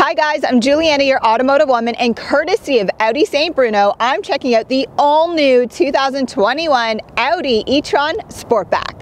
Hi guys, I'm Juliana, your automotive woman, and courtesy of Audi St. Bruno, I'm checking out the all-new 2021 Audi e-tron Sportback.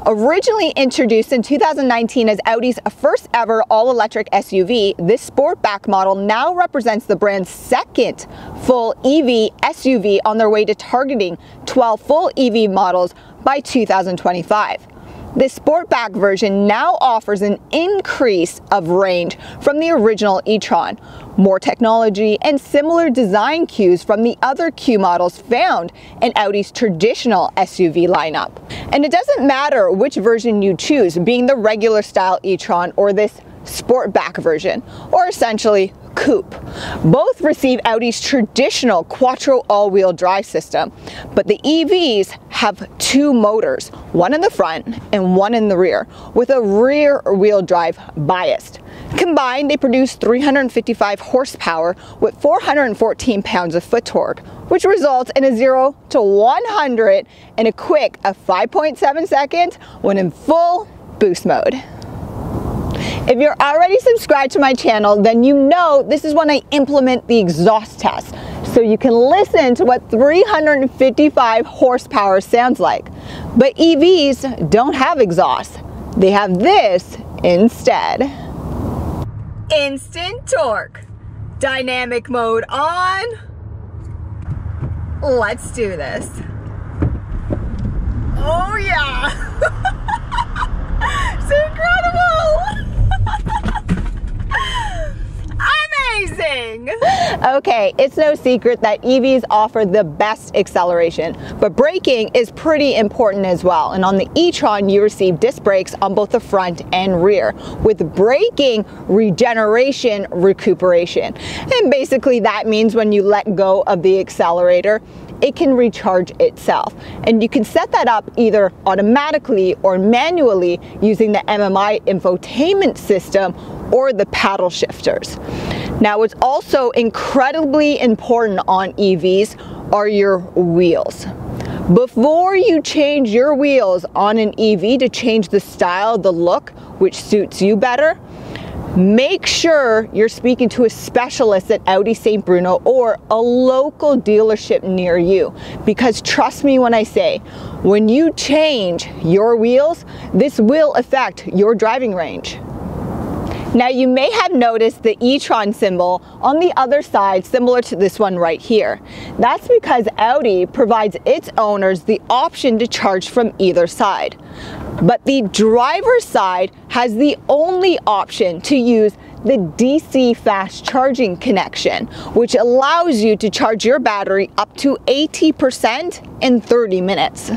Originally introduced in 2019 as Audi's first ever all-electric SUV, this Sportback model now represents the brand's second full EV SUV on their way to targeting 12 full EV models by 2025. This Sportback version now offers an increase of range from the original e-tron, more technology, and similar design cues from the other Q models found in Audi's traditional SUV lineup. And it doesn't matter which version you choose, being the regular style e-tron or this Sportback version, or essentially coupe. Both receive Audi's traditional quattro all-wheel drive system, but the EVs have two motors, one in the front and one in the rear, with a rear-wheel drive biased. Combined, they produce 355 horsepower with 414 pounds of foot torque, which results in a 0 to 100 in a quick 5.7 seconds when in full boost mode. If you're already subscribed to my channel, then you know this is when I implement the exhaust test, so you can listen to what 355 horsepower sounds like. But EVs don't have exhaust. They have this instead. Instant torque. Dynamic mode on. Let's do this. Oh yeah! It's incredible! Amazing! Okay, it's no secret that EVs offer the best acceleration, but braking is pretty important as well. And on the e-tron, you receive disc brakes on both the front and rear, with braking regeneration recuperation. And basically that means when you let go of the accelerator, it can recharge itself. And you can set that up either automatically or manually using the MMI infotainment system or the paddle shifters. Now, what's also incredibly important on EVs are your wheels. Before you change your wheels on an EV to change the style, the look, which suits you better, make sure you're speaking to a specialist at Audi St. Bruno or a local dealership near you, because trust me when I say, when you change your wheels, this will affect your driving range. Now, you may have noticed the e-tron symbol on the other side, similar to this one right here. That's because Audi provides its owners the option to charge from either side. But the driver's side has the only option to use the DC fast charging connection, which allows you to charge your battery up to 80% in 30 minutes.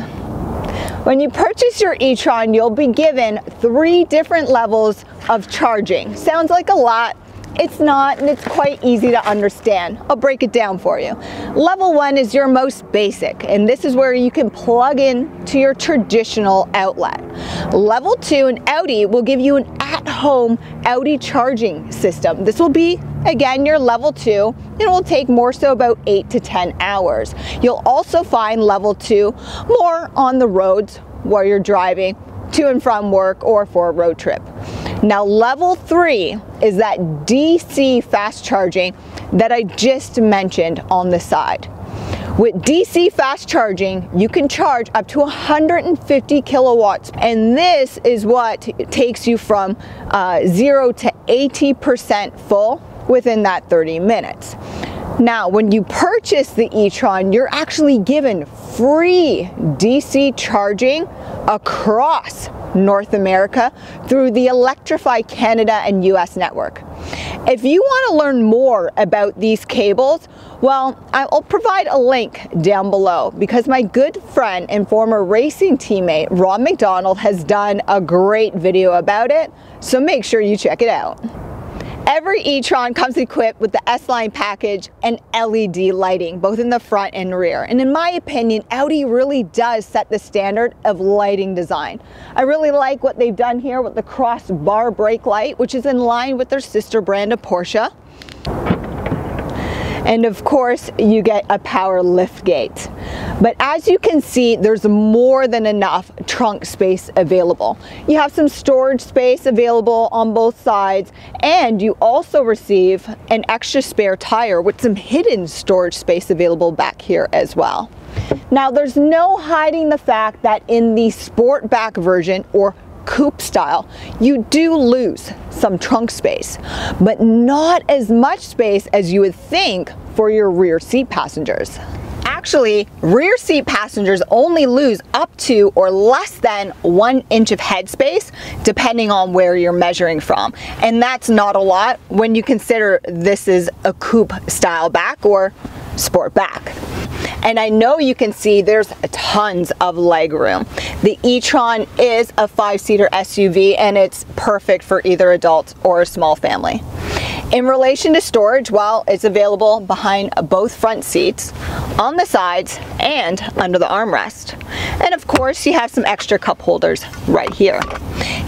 When you purchase your e-tron, you'll be given 3 different levels of charging. Sounds like a lot. It's not, and it's quite easy to understand. I'll break it down for you. Level 1 is your most basic, and this is where you can plug in to your traditional outlet. Level 2 in Audi will give you an at-home Audi charging system. This will be, again, your level 2. It will take more so about 8 to 10 hours. You'll also find level 2 more on the roads while you're driving to and from work or for a road trip. Now, level 3 is that DC fast charging that I just mentioned on the side. With DC fast charging, you can charge up to 150 kilowatts, and this is what takes you from 0 to 80% full within that 30 minutes. Now, when you purchase the e-tron, you're actually given free DC charging across North America through the Electrify Canada and US network. If you want to learn more about these cables, well, I'll provide a link down below, because my good friend and former racing teammate Rob McDonald has done a great video about it, so make sure you check it out. Every e-tron comes equipped with the S-Line package and LED lighting, both in the front and rear. And in my opinion, Audi really does set the standard of lighting design. I really like what they've done here with the crossbar brake light, which is in line with their sister brand of Porsche. And of course, you get a power lift gate. But as you can see, there's more than enough trunk space available. You have some storage space available on both sides, and you also receive an extra spare tire with some hidden storage space available back here as well. Now, there's no hiding the fact that in the Sportback version, or coupe style, you do lose some trunk space, but not as much space as you would think for your rear seat passengers. Actually, rear seat passengers only lose up to or less than 1 inch of headspace, depending on where you're measuring from. And that's not a lot when you consider this is a coupe style back or Sportback. And I know you can see there's tons of leg room. The e-tron is a 5-seater SUV, and it's perfect for either adult or a small family. In relation to storage, well, it's available behind both front seats, on the sides, and under the armrest. And of course, you have some extra cup holders right here.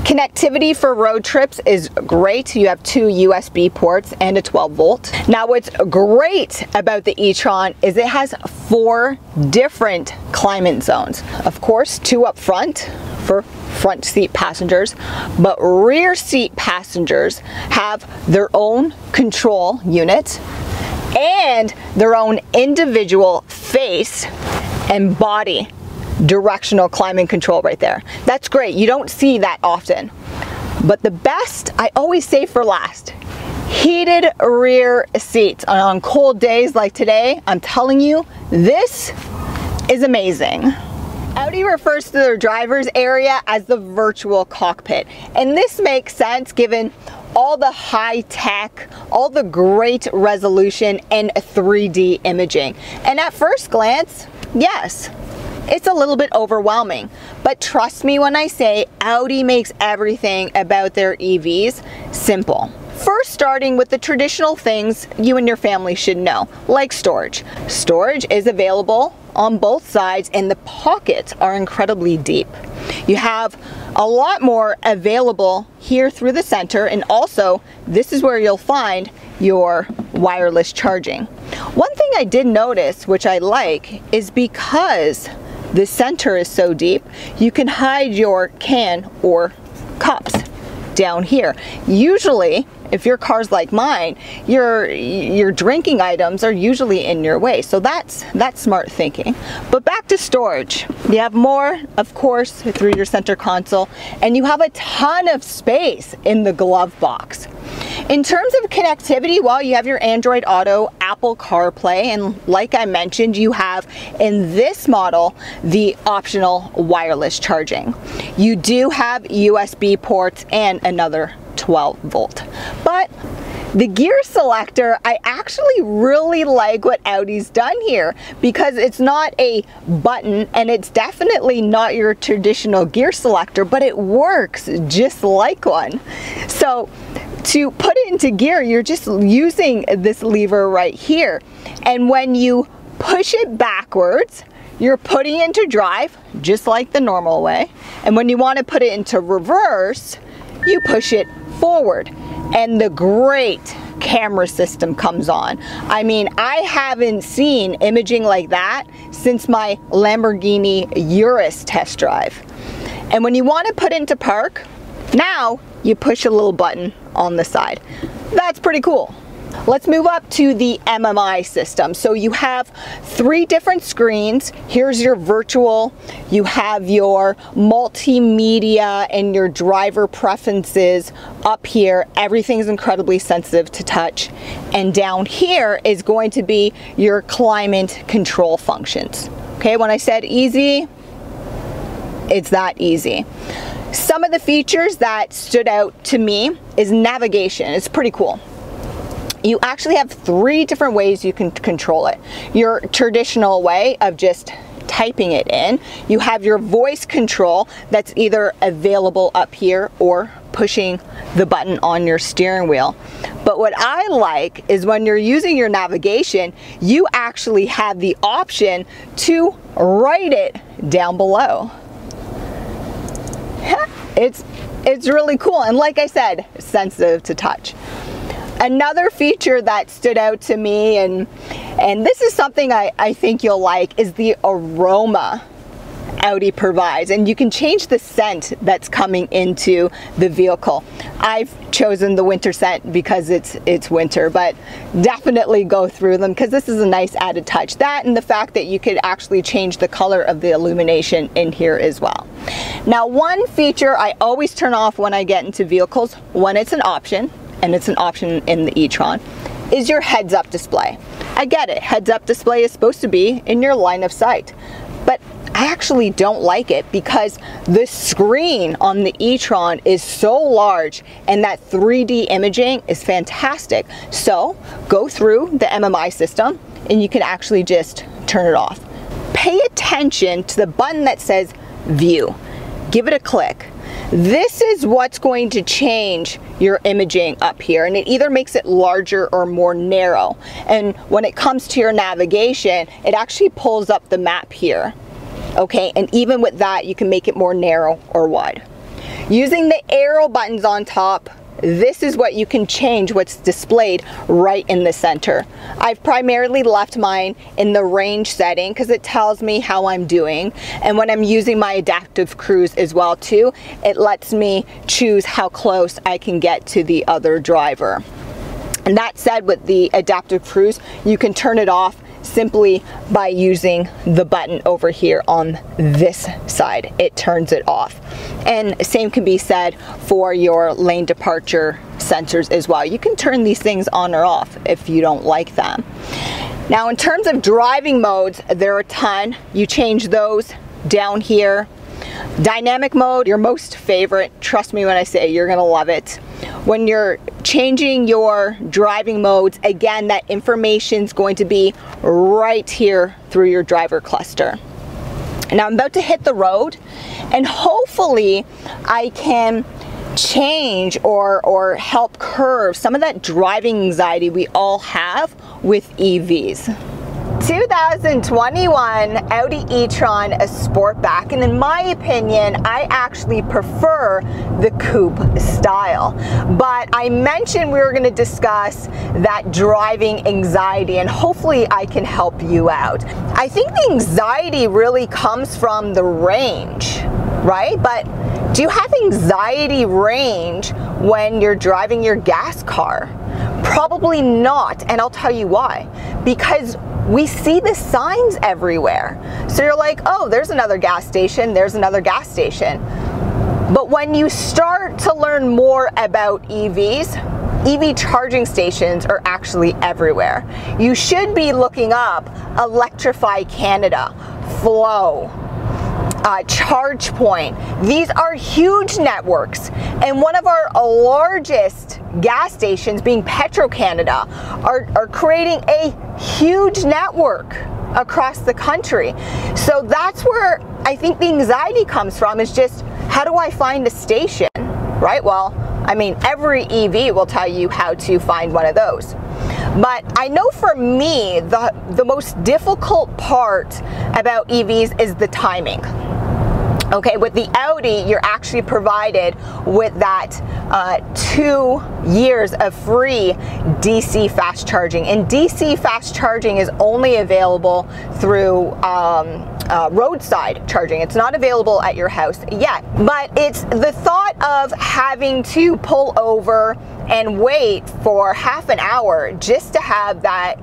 Connectivity for road trips is great. You have 2 USB ports and a 12 volt. Now, what's great about the e-tron is it has 4 different climate zones. Of course, 2 up front for front seat passengers, but rear seat passengers have their own control unit and their own individual face and body directional climate control right there. That's great. You don't see that often. But the best, I always save for last. Heated rear seats. On cold days like today, I'm telling you, this is amazing. Audi refers to their driver's area as the virtual cockpit. And this makes sense given all the high tech, all the great resolution and 3D imaging. And at first glance, yes, it's a little bit overwhelming, but trust me when I say Audi makes everything about their EVs simple. First, starting with the traditional things you and your family should know, like storage. Storage is available on both sides, and the pockets are incredibly deep. You have a lot more available here through the center, and also this is where you'll find your wireless charging. One thing I did notice, which I like, is because the center is so deep, you can hide your can or cups down here. Usually, if your car's like mine, your drinking items are usually in your way. So that's smart thinking. But back to storage. You have more, of course, through your center console, and you have a ton of space in the glove box. In terms of connectivity, well, you have your Android Auto, Apple CarPlay, and like I mentioned, you have in this model the optional wireless charging. You do have USB ports and another 12 volt. But the gear selector, I actually really like what Audi's done here, because it's not a button and it's definitely not your traditional gear selector, but it works just like one. So to put it into gear, you're just using this lever right here. And when you push it backwards, you're putting it into drive, just like the normal way. And when you want to put it into reverse, you push it forward. And the great camera system comes on. I mean, I haven't seen imaging like that since my Lamborghini Urus test drive. And when you want to put it into park, now you push a little button on the side. That's pretty cool. Let's move up to the MMI system. So you have 3 different screens. Here's your virtual, you have your multimedia and your driver preferences up here. Everything's incredibly sensitive to touch. And down here is going to be your climate control functions. Okay, when I said easy, it's that easy. Some of the features that stood out to me is navigation. It's pretty cool. You actually have 3 different ways you can control it. Your traditional way of just typing it in. You have your voice control that's either available up here or pushing the button on your steering wheel. But what I like is when you're using your navigation, you actually have the option to write it down below. It's really cool, and like I said, sensitive to touch. Another feature that stood out to me, and this is something I think you'll like, is the aroma Audi provides, and you can change the scent that's coming into the vehicle. I've chosen the winter scent because it's winter, but definitely go through them because this is a nice added touch. That and the fact that you could actually change the color of the illumination in here as well. Now, one feature I always turn off when I get into vehicles, when it's an option, and it's an option in the e-tron, is your heads-up display. I get it, heads-up display is supposed to be in your line of sight, but I actually don't like it because the screen on the e-tron is so large and that 3D imaging is fantastic. So go through the MMI system and you can actually just turn it off. Pay attention to the button that says View. Give it a click. This is what's going to change your imaging up here, and it either makes it larger or more narrow. And when it comes to your navigation, it actually pulls up the map here. Okay, and even with that, you can make it more narrow or wide. Using the arrow buttons on top, this is what you can change what's displayed right in the center. I've primarily left mine in the range setting because it tells me how I'm doing. And when I'm using my adaptive cruise as well too, it lets me choose how close I can get to the other driver. And that said, with the adaptive cruise, you can turn it off simply by using the button over here on this side. It turns it off. And same can be said for your lane departure sensors as well. You can turn these things on or off if you don't like them. Now, in terms of driving modes, there are a ton. You change those down here. Dynamic mode, your most favorite. Trust me when I say you're gonna love it. When you're changing your driving modes, again, that information's going to be right here through your driver cluster. Now I'm about to hit the road, and hopefully I can change or help curb some of that driving anxiety we all have with EVs. 2021 Audi e-tron Sportback, and in my opinion, I actually prefer the coupe style. But I mentioned we were going to discuss that driving anxiety, and hopefully I can help you out. I think the anxiety really comes from the range, right? But do you have anxiety range when you're driving your gas car? Probably not, and I'll tell you why. Because we see the signs everywhere. So you're like, oh, there's another gas station, there's another gas station. But when you start to learn more about EVs, EV charging stations are actually everywhere. You should be looking up Electrify Canada, Flow, ChargePoint. These are huge networks, and one of our largest gas stations, being Petro-Canada, are creating a huge network across the country. So that's where I think the anxiety comes from, is just, how do I find a station, right? Well, I mean, every EV will tell you how to find one of those. But I know for me, the most difficult part about EVs is the timing. Okay, with the Audi, you're actually provided with that 2 years of free DC fast charging. And DC fast charging is only available through roadside charging. It's not available at your house yet. But it's the thought of having to pull over and wait for half an hour just to have that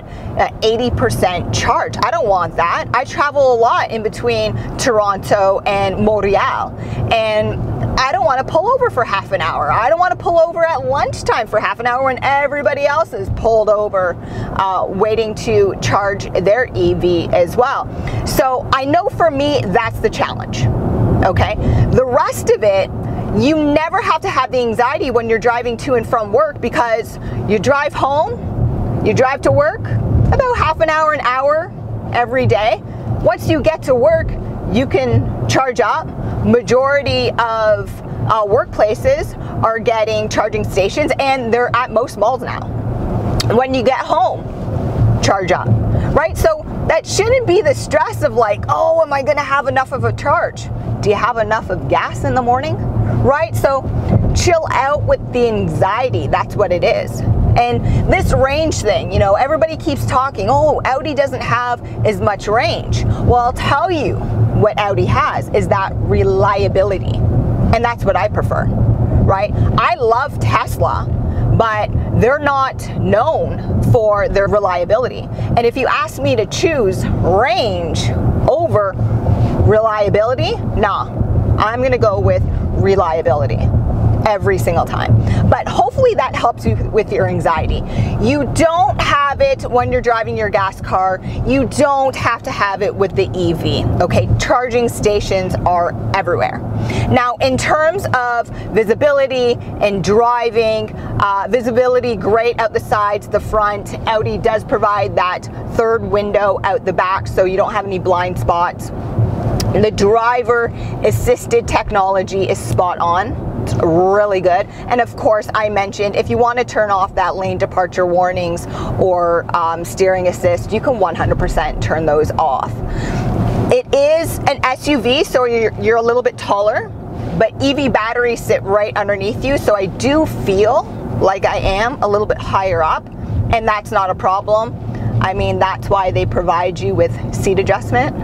80% charge. I don't want that. I travel a lot in between Toronto and Montreal, and I don't want to pull over for half an hour. I don't want to pull over at lunchtime for half an hour when everybody else is pulled over waiting to charge their EV as well. So I know for me, that's the challenge. Okay, the rest of it, you never have to have the anxiety when you're driving to and from work, because you drive home, you drive to work, about half an hour every day. Once you get to work, you can charge up. Majority of workplaces are getting charging stations, and they're at most malls now. When you get home, charge up, right? So that shouldn't be the stress of like, oh, am I gonna have enough of a charge? Do you have enough of gas in the morning? Right? So chill out with the anxiety. That's what it is. And this range thing, you know, everybody keeps talking, oh, Audi doesn't have as much range. Well, I'll tell you what Audi has is that reliability. And that's what I prefer, right? I love Tesla, but they're not known for their reliability. And if you ask me to choose range over reliability, nah, I'm gonna go with reliability every single time. But hopefully that helps you with your anxiety. You don't have it when you're driving your gas car. You don't have to have it with the EV, okay? Charging stations are everywhere. Now, in terms of visibility and driving, visibility great out the sides, the front. Audi does provide that third window out the back, so you don't have any blind spots. The driver assisted technology is spot on. It's really good. And of course, I mentioned if you want to turn off that lane departure warnings or steering assist, you can 100% turn those off. It is an SUV, so you're a little bit taller, but EV batteries sit right underneath you, so I do feel like I am a little bit higher up, and that's not a problem. I mean, that's why they provide you with seat adjustment,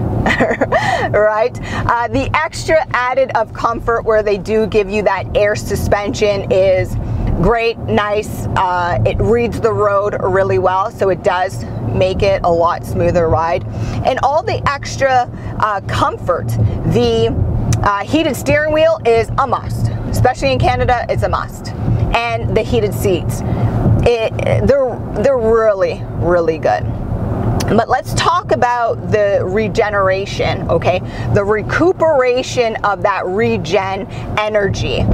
right? The extra added of comfort where they do give you that air suspension is great, nice. It reads the road really well, so it does make it a lot smoother ride. And all the extra comfort, the heated steering wheel is a must, especially in Canada, it's a must. And the heated seats, they're really, really good. But let's talk about the regeneration, okay? The recuperation of that regen energy.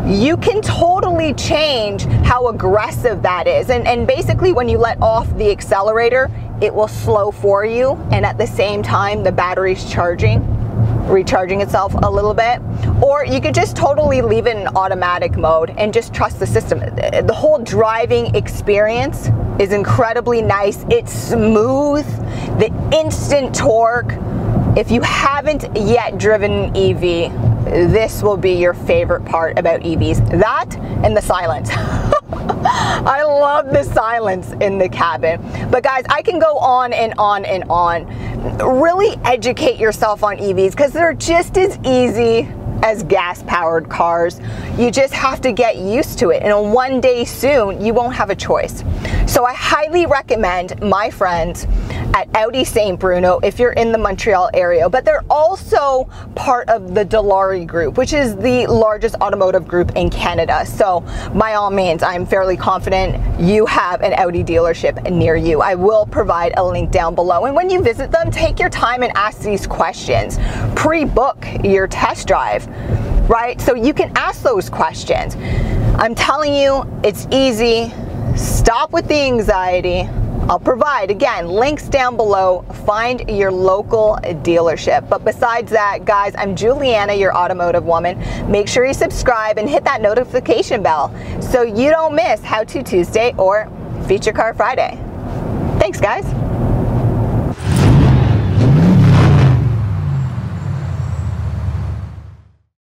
You can totally change how aggressive that is. And basically when you let off the accelerator, it will slow for you. And at the same time, the battery's recharging itself a little bit. Or you could just totally leave it in automatic mode and just trust the system. The whole driving experience is incredibly nice. It's smooth, the instant torque. If you haven't yet driven an EV, this will be your favorite part about EVs. That and the silence. I love the silence in the cabin. But guys, I can go on and on and on. Really educate yourself on EVs because they're just as easy as gas-powered cars. You just have to get used to it, and one day soon you won't have a choice. So I highly recommend my friends at Audi St. Bruno if you're in the Montreal area, but they're also part of the Dilawri group, which is the largest automotive group in Canada. So by all means, I'm fairly confident you have an Audi dealership near you. I will provide a link down below, and when you visit them, take your time and ask these questions. Pre-book your test drive, right? So you can ask those questions. I'm telling you, it's easy. Stop with the anxiety. I'll provide, again, links down below. Find your local dealership. But besides that, guys, I'm Juliana, your automotive woman. Make sure you subscribe and hit that notification bell so you don't miss How To Tuesday or Feature Car Friday. Thanks, guys.